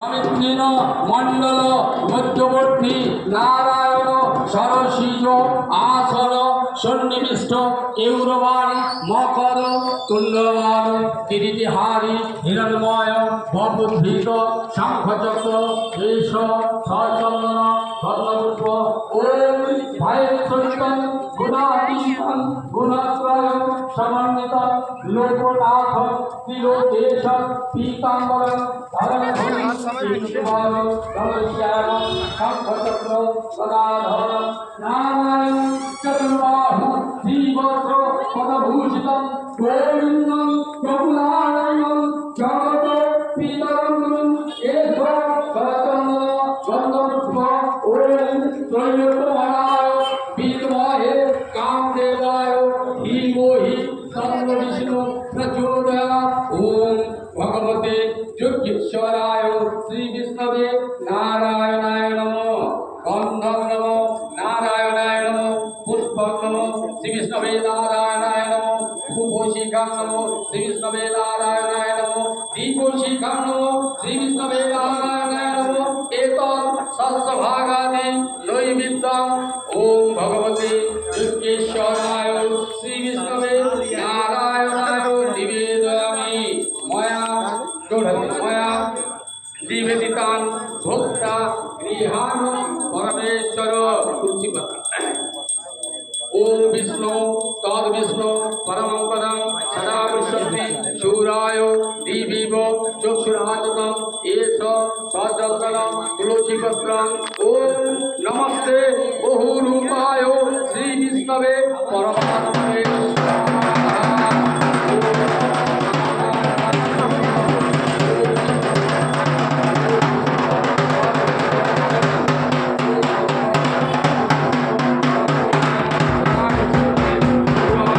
অমিত্রিণ মণ্ডল মধ্যবর্তী নারায়ণ সরসীজ আসন সন্নিবিষ্ট কেউরবান মকর তুল্যবান কিরীটিহারী হিরণময় বপুদ্ভীত শঙ্খচক্র এষ সচন্দন স্বর্ণপুষ্প ওম ভাইশ্বরিতং গুণাতীতং গুণত্রয় সমন্বিত লোকনাথ ত্রিলোকেশ পীতাম্বরং শঙ্খচক্র গদাধর নারায়ণ চতুর্বাহু শ্রীবর্ষ পদভূষিতং গোবিন্দং প্রভুনারায়ণং জগত পিতরং এষ সচন্দন গন্ধপুষ্প ওম ত্রৈলোক্যমনায় বিদ্মহে কামদেবায় ধীমহি তন্নো বিষ্ণু প্রচোদয়াৎ ওম ভগবতে যোগেশ্বরায় শ্রী বিষ্ণবে নারায়ণায় নমঃ গন্ধং নমঃ নারায়ণায় নমঃ পুষ্পং নমঃ শ্রী বিষ্ণবে নারায়ণায় নমঃ ধূপশিখাং নমঃ শ্রী বিষ্ণবে নারায়ণায় নমঃ দীপশিখাং নমঃ শ্রী বিষ্ণবে নারায়ণায় নমঃ এতৎ ষষ্ঠভাগাদি নৈবেদ্যং ওম ভগবতে যোগেশ্বরায় শ্রী বিষ্ণবে নারায়ণায় নিবেদয়ামি ময়া নিবেদিতান ভোক্তা গৃহাণ পরমেশ্বর ওম বিষ্ণু তদ বিষ্ণু পরমং পদং সদা পশ্যন্তি শূরায় দিবিব চক্ষুরাততং এষ সচন্দনং তুলসীপত্রং ওম নমস্তে বহুরূপায় শ্রী বিষ্ণবে পরমাত্মনে